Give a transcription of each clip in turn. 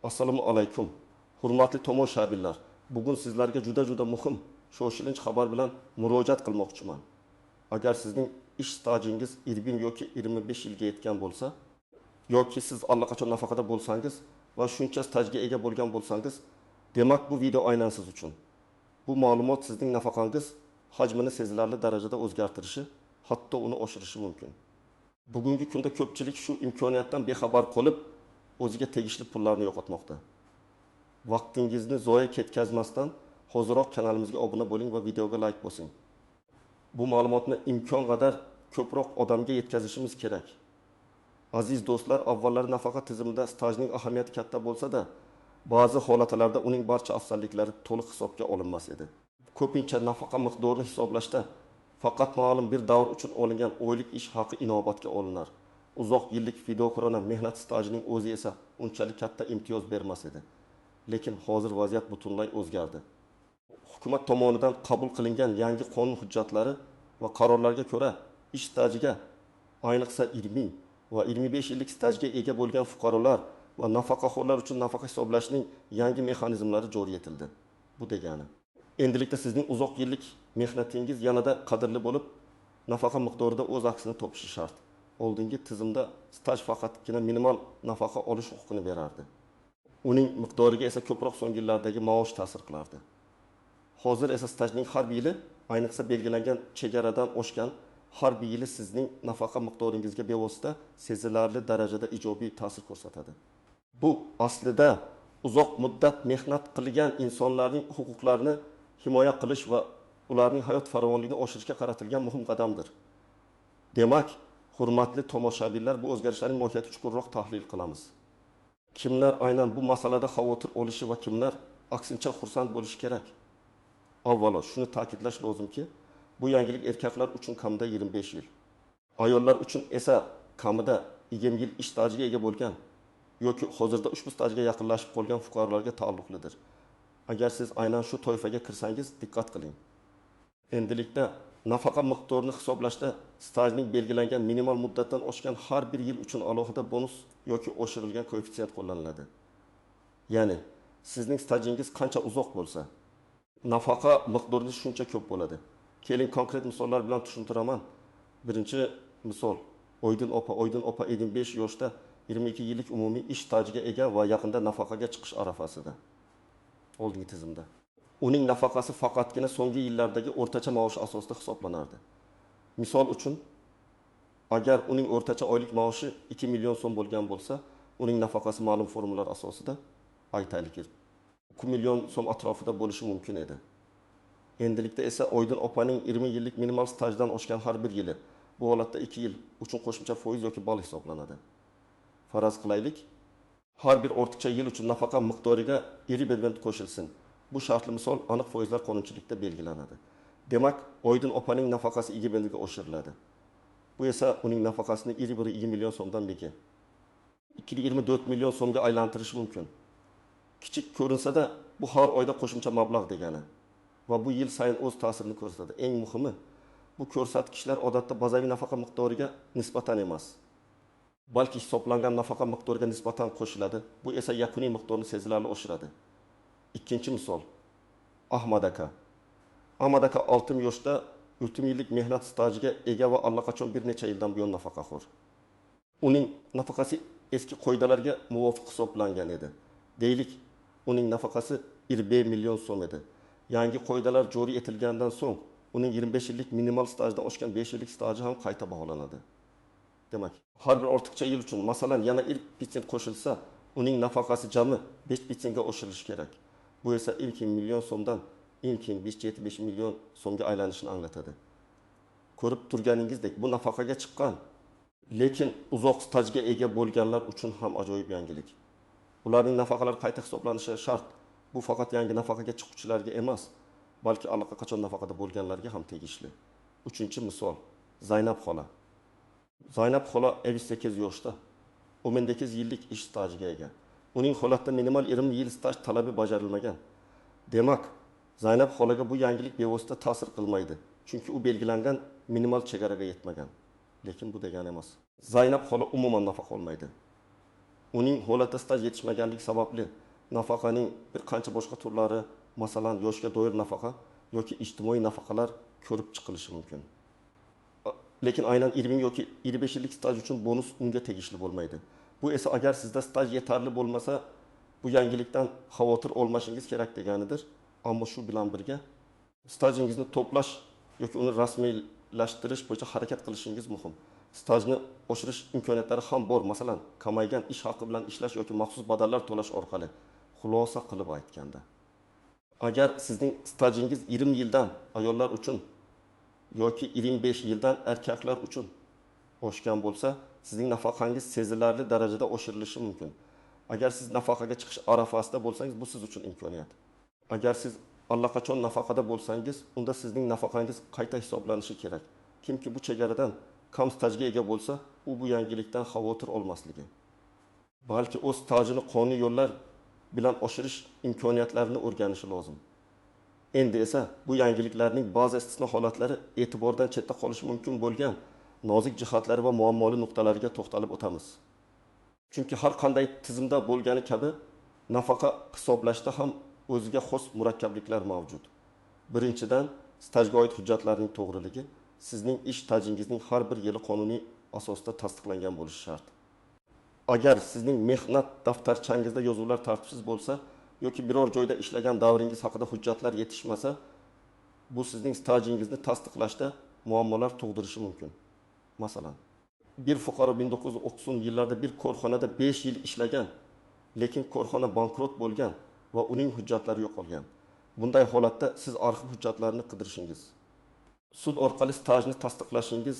Assalomu alaykum. Hurmatli tomoshabinlar, bugun sizlarga juda muhim, shoshilinch xabar bilan murojaat qilmoqchiman. Agar sizning ish stajingiz 20 yoki 25 yilga yetgan bo'lsa, yoki siz allaqachon nafaqada bo'lsangiz va shuncha stajga ega bo'lgan bo'lsangiz, demak bu video aynan siz uchun. Bu ma'lumot sizning nafaqangiz hajmini sezilarli darajada o'zgartirishi, hatto uni oshirishi mumkin. Bugungi kunda ko'pchilik shu imkoniyatdan bexabar qolib, o'ziga tegishli pullarni yo'qotmoqda. Vaqtingizni zoya ketkazmasdan hoziroq kanalimizga obuna bo'ling va videoga like bosing. Bu ma'lumotni imkon qadar ko'proq odamga yetkazishimiz kerak. Aziz do'stlar, avvallari nafaqa tizimida stajning ahamiyati katta bo'lsa-da, ba'zi holatlarda uning barcha afzalliklari to'liq hisobga olinmas edi. Ko'pincha nafaqa miqdorini hisoblashda faqat ma'lum bir davr uchun olingan oylik ish haqi inobatga olinar. Uzoq yillik fidokorona mehnat stajining o'zi esa unchalik katta imtiyoz bermas edi. Lekin hozir vaziyat butunlay o'zgardi. Hukumat tomonidan qabul qilingan yangi qonun hujjatlari va qarorlarga ko'ra ish stajiga, ayniqsa 20 va 25 yillik stajga ega bo'lgan fuqarolar va nafaqaxo'rlar uchun nafaqa hisoblashning yangi mexanizmlari joriy etildi. Bu degani, endilikda sizning uzoq yillik mehnatingiz yanada qadrli bo'lib, nafaqa miqdorida o'z aksini topishi shart. Oldingi tizimda staj faqatgina minimal nafaqa olish huquqini berardi. Uning miqdoriga esa ko'proq so'nggi yillardagi maosh ta'sir qilardi. Hozir esa stajning har bir yili, ayniqsa belgilangan chegaradan oshgan har bir yili sizning nafaqa miqdoringizga bevosita sezilarli darajada ijobiy ta'sir ko'rsatadi. Bu aslida uzoq muddat mehnat qilgan insonlarning huquqlarini himoya qilish va ularning hayot farovonligini oshirishga qaratilgan muhim qadamdir. Demak, hurmatli tomoshabinlar, bu o'zgarishlarning mohiyatini chuqurroq tahlil qilamiz. Kimlar aynan bu masalada xavotir olishi va kimlar aksincha xursand bo'lishi kerak? Avvalo, shuni ta'kidlash lozimki, bu yangilik erkaklar uchun kamida 25 yil, ayollar uchun esa kamida 20 yil ish stajiga ega bo'lgan yoki hozirda ushbu stajga yaqinlashib qolgan fuqarolarga taalluqlidir. Agar siz aynan shu toifaga kirsangiz, diqqat qiling. Endilikda nafaqa miqdorini hisoblashda stajning belgilangan minimal muddatdan oshgan har bir yil uchun alohida bonus yoki oshirilgan koeffitsient qo'llaniladi. Ya'ni, sizning stajingiz qancha uzoq bo'lsa, nafaqa miqdoringiz shuncha ko'p bo'ladi. Keling konkret misollar bilan tushuntiraman. Birinchi misol, Oydin opa 25 yoshda 22 yillik umumiy ish stajiga ega va yaqinda nafaqaga chiqish arafasida. Oldingi tizimda uning nafaqasi faqatgina so'nggi yillardagi o'rtacha maosh asosida hisoblanardi. Misol uchun, agar uning o'rtacha oylik maoshi 2 million so'm bo'lgan bo'lsa, uning nafaqasi ma'lum formulalar asosida aytaylik 2 million so'm atrofida bo'lishi mumkin edi. Endilikda esa Oydin opaning 20 yillik minimal stajdan oshgan har bir yili, bu holatda 2 yil uchun qo'shimcha foiz yoki ball hisoblanadi. Faraz qilaylik, har bir ortiqcha yil uchun nafaqa miqdoriga 20% qo'shilsin. Bu shartli misol aniq foizlar qonunchilikda belgilanadi. Demak, Oydin opaning nafaqasi 20 ga oshiriladi. Bu esa uning nafaqasini 2 million so'mdan beki 224 million so'mga aylantirishi mumkin. Kichik ko'rinsa-da, bu har oyda qo'shimcha mablag' degani va bu yil sayin o'z ta'sirini ko'rsatadi. Eng muhimi, bu ko'rsatkichlar odatda bazaviy nafaqa miqdoriga nisbatan emas, balki hisoblangan nafaqa miqdoriga nisbatan qo'shiladi. Bu esa yakuniy miqdorni sezilarli oshiradi. Ikkinchi misol, Ahmad aka. Ahmad aka 6 yoshda 30 yillik mehnat stajiga ega va allaqachon bir necha yildan buyon nafaqaxo'r. Uning nafaqasi eski qoidalarga muvofiq hisoblangan edi. Deylik, uning nafaqasi 20 million so'm edi. Yangi qoidalar joriy etilgandan so'ng uning 25 yillik minimal stajdan oshgan 5 yillik staji ham qayta baholanadi. Demak, har bir ortiqcha yil uchun, masalan, yana 1% qo'shilsa, uning nafaqasi jami 5% ga oshirilishi kerak. Bu esa 2 million so'mdan 575 million so'mga aylanishini anglatadi. Ko'rib turganingizdek, bu nafaqaga chiqqan, lekin uzoq stajga ega bo'lganlar uchun ham ajoyib yangilik. Ularning nafaqalari qayta hisoblanishi shart. Bu faqat yangi nafaqaga chiquvchilarga emas, balki allaqachon nafaqada bo'lganlarga ham tegishli. Uchinchi misol, Zaynab xola. Zaynab xola 58 yoshda, 18 yillik ish stajiga ega. Uning holatda minimal 20 yil staj talabi bajarilmagan. Demak, Zaynab xolaga bu yangilik bevosita ta'sir qilmaydi, chunki u belgilangan minimal chegaraga yetmagan. Lekin bu degani emas, Zaynab xola umuman nafaqa olmaydi. uning holatda staj yetishmaganligi sababli nafaqaning bir qancha boshqa turlari, masalan, yoshga doir nafaqa yoki ijtimoiy nafaqalar ko'rib chiqilishi mumkin. Lekin aynan 20 yoki 25 yillik staj uchun bonus unga tegishli bo'lmaydi. Bu esa agar sizda staj yetarli bo'lmasa, bu yangilikdan xavotir olmashingiz kerak deganidir. Ammo shu bilan birga stajingizni to'plash yoki uni rasmiylashtirish bo'yicha harakat qilishingiz muhim. Stajni oshirish imkoniyatlari ham bor. Masalan, kamaygan ish haqi bilan ishlash yoki maxsus badallar to'lash orqali. Xulosa qilib aytganda, agar sizning stajingiz 20 yildan ayollar uchun yoki 25 yildan erkaklar uchun oshgan bo'lsa, sizning nafaqangiz sezilarli darajada oshirilishi mumkin. Agar siz nafaqaga chiqish arafasida bo'lsangiz, bu siz uchun imkoniyat. Agar siz allaqachon nafaqada bo'lsangiz, unda sizning nafaqangiz qayta hisoblanishi kerak. Kimki bu chegaradan kam stajga ega bo'lsa, bu yangilikdan xavotir olmasligi, balki o'z stajini qonuniy yo'llar bilan oshirish imkoniyatlarini o'rganishi lozim. Endi esa bu yangiliklarning ba'zi istisno holatlari e'tibordan chetda qolishi mumkin bo'lgan nozik jihatlari va muammoli nuqtalariga to'xtalib o'tamiz. Chunki har qanday tizimda bo'lgani kabi nafaqa hisoblashda ham o'ziga xos murakkabliklar mavjud. Birinchidan, stajga oid hujjatlarning to'g'riligi sizning ish stajingizning har bir yili qonuniy asosda tasdiqlangan bo'lishi shart. Agar sizning mehnat daftarchangizda yozuvlar tartibsiz bo'lsa yoki biror joyda ishlagan davringiz haqida hujjatlar yetishmasa, bu sizning stajingizni tasdiqlashda muammolar tug'dirishi mumkin. Masalan, bir fuqaro 1930 yillarda bir korxonada 5 yil ishlagan, lekin korxona bankrot bo'lgan va uning hujjatlari yo'qolgan. Bunday holatda siz arxiv hujjatlarini qidirishingiz, sud orqali stajni tasdiqlashingiz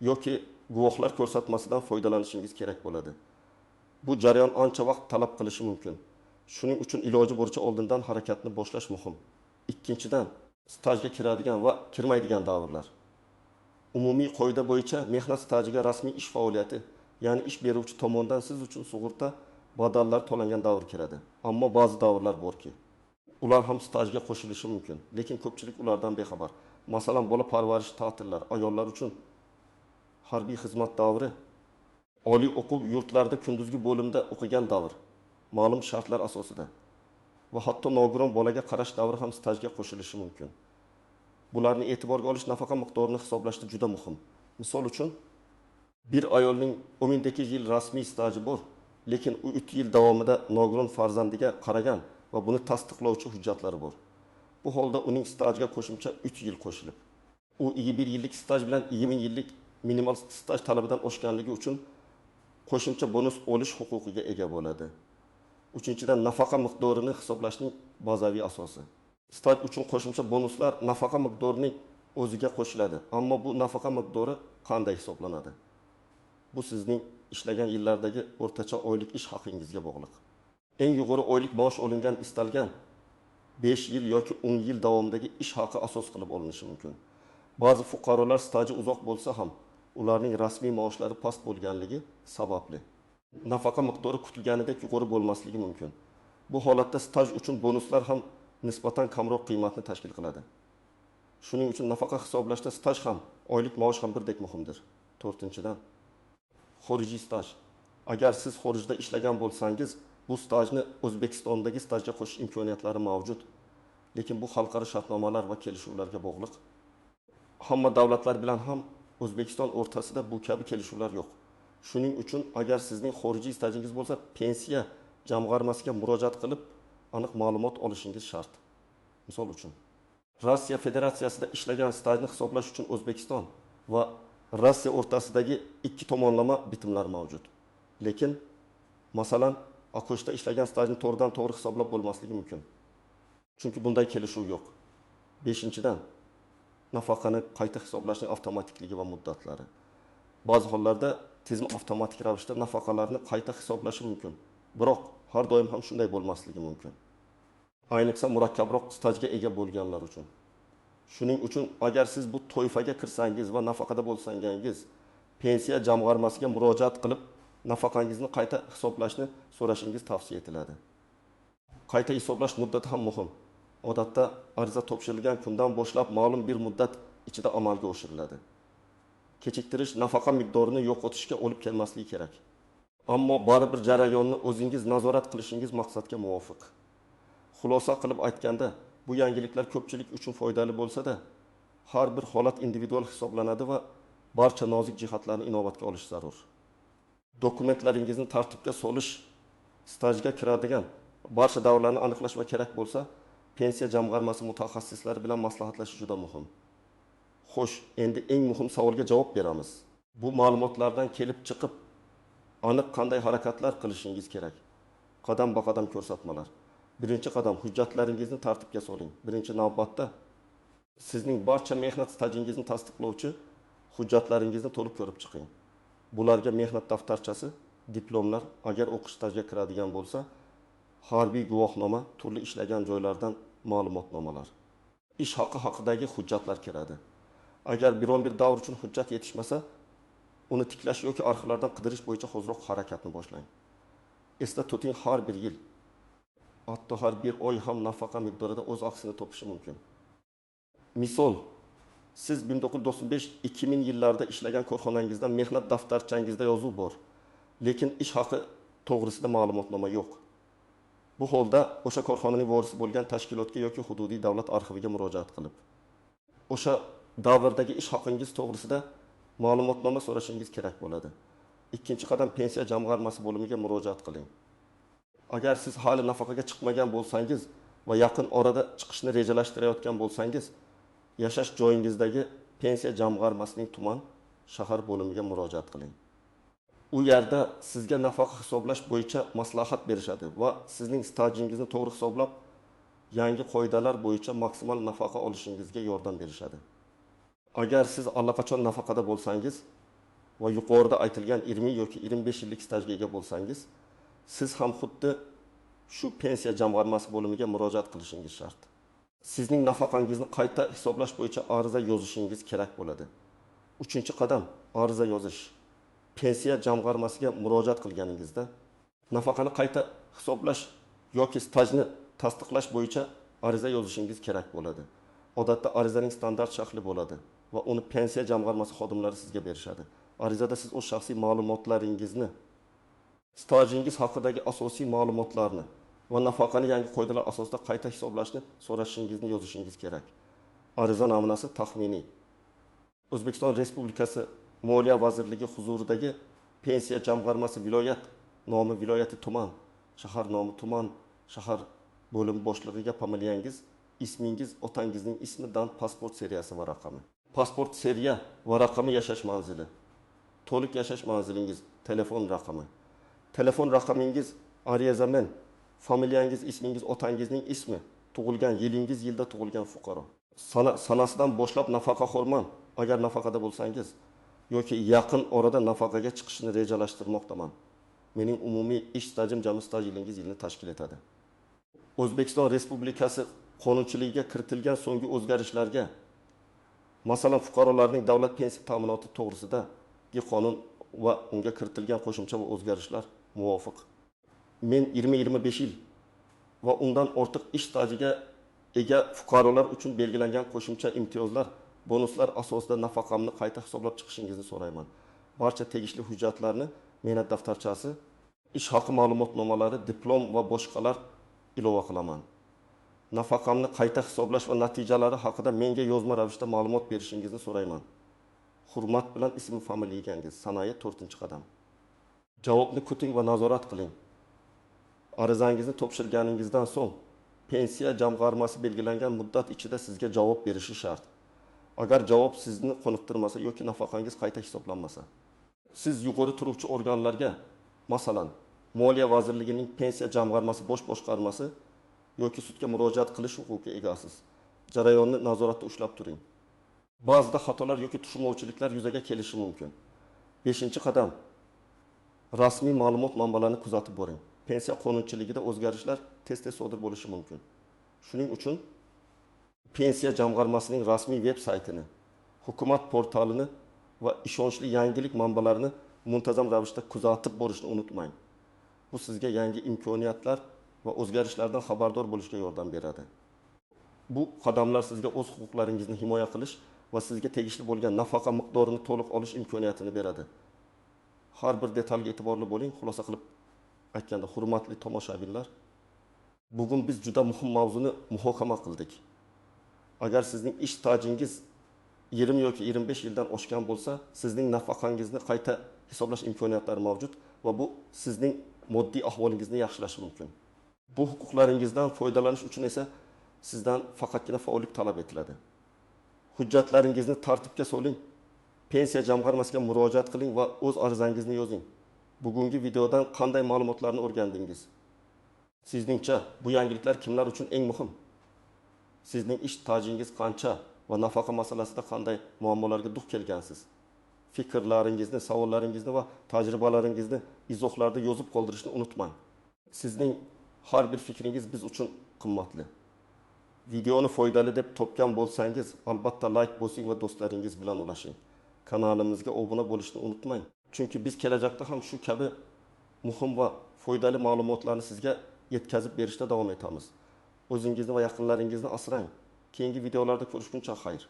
yoki guvohlar ko'rsatmasidan foydalanishingiz kerak bo'ladi. Bu jarayon ancha vaqt talab qilishi mumkin. Shuning uchun iloji boricha oldindan harakatni boshlash muhim. Ikkinchidan, stajga kiradigan va kirmaydigan davrlar. Umumiy qoida bo'yicha mehnat stajiga rasmiy ish faoliyati, ya'ni ish beruvchi tomonidan siz uchun sug'urta badallar to'langan davr kiradi. Ammo ba'zi davrlar borki, ular ham stajga qo'shilishi mumkin, lekin ko'pchilik ulardan bexabar. Masalan, bola parvarish ta'tillar, ayollar uchun harbiy xizmat davri, oliy o'quv yurtlarida kunduzgi bo'limda o'qigan davr, ma'lum shartlar asosida va hatto nogiron bolaga qarash davri ham stajga qo'shilishi mumkin. Bularni e'tiborga olish nafaqa miqdorini hisoblashda juda muhim. Misol uchun, bir ayolning 18 yil rasmiy staji bor, lekin u 3 yil davomida nogiron farzandiga qaragan va buni tasdiqlovchi hujjatlari bor. Bu holda uning stajiga qo'shimcha 3 yil qo'shilib, u 1 yillik staj bilan 20 yillik minimal staj talabidan oshganligi uchun qo'shimcha bonus olish huquqiga ega bo'ladi. Uchinchidan, nafaqa miqdorini hisoblashning bazaviy asosi. Staj uchun qo'shimcha bonuslar nafaqa miqdorining o'ziga qo'shiladi, ammo bu nafaqa miqdori qanday hisoblanadi? Bu sizning ishlagan yillardagi o'rtacha oylik ish haqingizga bog'liq. Eng yuqori oylik maosh olingan istalgan 5 yil yoki 10 yil davomidagi ish haqi asos qilib olinishi mumkin. Ba'zi fuqarolar staji uzoq bo'lsa ham, ularning rasmiy maoshlari past bo'lganligi sababli nafaqa miqdori kutilganidek yuqori bo'lmasligi mumkin. Bu holatda staj uchun bonuslar ham nisbatan kamroq qiymatni tashkil qiladi. Shuning uchun nafaqa hisoblashda staj ham, oylik maosh ham birdek muhimdir. 4-dan, xorijiy staj. Agar siz xorijda ishlagan bo'lsangiz, bu stajni O'zbekistondagi stajga qo'shish imkoniyatlari mavjud. Lekin bu xalqaro shartnomalar va kelishuvlarga bog'liq. Hamma davlatlar bilan ham O'zbekiston o'rtasida bu kabi kelishuvlar yo'q. Shuning uchun agar sizning xorijiy stajingiz bo'lsa, pensiya jamg'armasiga murojaat qilib, aniq ma'lumot olishingiz shart. Misol uchun, Rossiya Federatsiyasida ishlagan stajni hisoblash uchun O'zbekiston va Rossiya o'rtasidagi ikki tomonlama bitimlar mavjud. Lekin, masalan, AQShda ishlagan stajni to'g'ridan-to'g'ri hisoblab bo'lmasligi mumkin. Chunki bunday kelishuv yo'q. 5-dan, nafaqani qayta hisoblashning avtomatikligi va muddatlari. Ba'zi hollarda tizim avtomatik ravishda nafaqalarni qayta hisoblashi mumkin. Biroq har doim ham shunday bo'lmasligi mumkin. Ayniqsa murakkabroq stajga ega bo'lganlar uchun. Shuning uchun agar siz bu toifaga kirsangiz va nafaqada bo'lsangiz, pensiya jamg'armasiga murojaat qilib, nafaqangizni qayta hisoblashni so'rashingiz tavsiya etiladi. Qayta hisoblash muddati ham muhim. Odatda ariza topshirilgan kundan boshlab ma'lum bir muddat ichida amalga oshiriladi. Kechiktirish nafaqa miqdorini yo'qotishga olib kelmasligi kerak. Ammo baribir jarayonni o'zingiz nazorat qilishingiz maqsadga muvofiq. Xulosa qilib aytganda, bu yangiliklar ko'pchilik uchun foydali bo'lsa-da, har bir holat individual hisoblanadi va barcha nozik jihatlarni inobatga olish zarur. Dokumentlaringizni tartibga solish, stajga kiradigan barcha davrlarni aniqlash va kerak bo'lsa, pensiya jamg'armasi mutaxassislari bilan maslahatlashish juda muhim. Xo'sh, endi eng muhim savolga javob beramiz. Bu ma'lumotlardan kelib chiqib, aniq qanday harakatlar qilishingiz kerak? Qadam-baqadam ko'rsatmalar. Birinchi qadam, hujjatlaringizni tartibga soling. Birinchi navbatda sizning barcha mehnat stajingizni tasdiqlovchi hujjatlaringizni to'liq ko'rib chiqing. Bularga mehnat daftarchasi, diplomlar, agar o'qish stajga kiradigan bo'lsa, harbiy guvohnoma, turli ishlagan joylardan ma'lumotnomalar. Ish haqi haqidagi hujjatlar kiradi. Agar biron bir davr uchun hujjat yetishmasa, uni tiklash yoki arxivlardan qidirish bo'yicha hozirroq harakatni boshlang. Esda tuting, har bir yil, hatto har bir oy ham nafaqa miqdorida o'z aksini topishi mumkin. Misol, siz 1995-2000 yillarida ishlagan korxonangizda mehnat daftarchangizda yozuv bor, lekin ish haqi to'g'risida ma'lumotnoma yo'q. Bu holda o'sha korxonaning vorisi bo'lgan tashkilotga yoki hududiy davlat arxiviga murojaat qilib, o'sha davrdagi ish haqingiz to'g'risida ma'lumotnoma so'rashingiz kerak bo'ladi. Ikkinchi qadam, pensiya jamg'armasi bo'limiga murojaat qiling. Agar siz hali nafaqaga chiqmagan bo'lsangiz va yaqin orada chiqishni rejalashtirayotgan bo'lsangiz, yashash joyingizdagi pensiya jamg'armasining tuman, shahar bo'limiga murojaat qiling. U yerda sizga nafaqa hisoblash bo'yicha maslahat berishadi va sizning stajingizni to'g'ri hisoblab, yangi qoidalar bo'yicha maksimal nafaqa olishingizga yordam berishadi. Agar siz allaqachon nafaqada bo'lsangiz va yuqorida aytilgan 20 yoki 25 yillik stajga ega bo'lsangiz, siz ham xuddi shu pensiya jamg'armasi bo'limiga murojaat qilishingiz shart. Sizning nafaqangizni qayta hisoblash bo'yicha ariza yozishingiz kerak bo'ladi. Uchinchi qadam, ariza yozish. Pensiya jamg'armasiga murojaat qilganingizda nafaqani qayta hisoblash yoki stajni tasdiqlash bo'yicha ariza yozishingiz kerak bo'ladi. Odatda arizaning standart shakli bo'ladi va uni pensiya jamg'armasi xodimlari sizga berishadi. Arizada siz o'z shaxsiy ma'lumotlaringizni, stajingiz haqidagi asosiy ma'lumotlarni va nafaqani yangi qoidalar asosida qayta hisoblashni so'rashingizni yozishingiz kerak. Ariza namunasi taxminiy. O'zbekiston Respublikasi Moliya vazirligi huzuridagi pensiya jamg'armasi viloyat nomi viloyati tuman, shahar nomi tuman, shahar bo'lim boshlig'iga familiyangiz, ismingiz, otangizning ismidan pasport seriyasi va raqami. Pasport seriya va raqami yashash manzili. To'liq yashash manzilingiz, telefon raqami. Telefon raqamingiz, arizamen, familiyangiz, ismingiz, otangizning ismi, tug'ilgan yilingiz, yilda tug'ilgan fuqaro. Sanasidan boshlab nafaqaxo'rman, agar nafaqada bo'lsangiz, yoki yaqin orada nafaqaga chiqishni rejalashtirmoqdaman. Mening umumiy ish stajim jami staj yilingiz yilni tashkil etadi. O'zbekiston Respublikasi qonunchiligiga kiritilgan so'nggi o'zgarishlarga, masalan, fuqarolarning davlat pensiya ta'minoti to'g'risidagi qonun va unga kiritilgan qo'shimcha va o'zgarishlar muvofiq. Men 20-25 yil va undan ortiq ish stajiga ega fuqarolar uchun belgilangan qo'shimcha imtiyozlar, bonuslar asosida nafaqamni qayta hisoblab chiqishingizni so'rayman. Barcha tegishli hujjatlarni mehnat daftarchasi, ish haqi ma'lumotnomalari, diplom va boshqalar ilova qilaman. Nafaqamni qayta hisoblash va natijalari haqida menga yozma ravishda ma'lumot berishingizni so'rayman. Hurmat bilan ism familiyangiz, sanayi 4-qadam. Javobni kuting va nazorat qiling. Arizangizni topshirganingizdan so'ng pensiya jamg'armasi belgilangan muddat ichida sizga javob berishi shart. Agar javob sizni qoniqtirmasa yoki nafaqangiz qayta hisoblanmasa, siz yuqori turuvchi organlarga, masalan, Moliya vazirligining pensiya jamg'armasi bosh boshqarmasi yoki sudga murojaat qilish huquqiga egasiz. Jarayonni nazoratda ushlab turing. Ba'zida xatolar yoki tushunmovchiliklar yuzaga kelishi mumkin. 5-qadam, rasmiy ma'lumot manbalarini kuzatib boring. Pensiya qonunchiligida o'zgarishlar tez-tez sodir bo'lishi mumkin. Shuning uchun pensiya jamg'armasining rasmiy veb-saytini, hukumat portalini va ishonchli yangilik manbalarini muntazam ravishda kuzatib borishni unutmang. Bu sizga yangi imkoniyatlar va o'zgarishlardan xabardor bo'lishga yordam beradi. Bu qadamlar sizga o'z huquqlaringizni himoya qilish va sizga tegishli bo'lgan nafaqa miqdorini to'liq olish imkoniyatini beradi. har bir detalga e'tiborli bo'ling. Xulosa qilib aytganda, hurmatli tomoshabinlar, bugun biz juda muhim mavzuni muhokama qildik. Agar sizning ish stajingiz 20 yoki 25 yildan oshgan bo'lsa, sizning nafaqangizni qayta hisoblash imkoniyatlari mavjud va bu sizning moddiy ahvolingizni yaxshilashi mumkin. Bu huquqlaringizdan foydalanish uchun esa sizdan faqatgina faollik talab etiladi. Hujjatlaringizni tartibga soling, pensiya jamg'armasiga murojaat qiling va o'z arizangizni yozing. Bugungi videodan qanday ma'lumotlarni o'rgandingiz? Sizningcha bu yangiliklar kimlar uchun eng muhim? Sizning ish stajingiz qancha va nafaqa masalasida qanday muammolarga duch kelgansiz? Fikrlaringizni, savollaringizni va tajribalaringizni izohlarda yozib qoldirishni unutmang. Sizning har bir fikringiz biz uchun qimmatli. Videoni foydali deb topgan bo'lsangiz, albatta like bosing va do'stlaringiz bilan ulashing. Kanalimizga obuna bo'lishni unutmang. Chunki biz kelajakda ham shu kabi muhim va foydali ma'lumotlarni sizga yetkazib berishda davom etamiz. O'zingizni va yaqinlaringizni asrang. Keyingi videolarda ko'rishguncha xayr.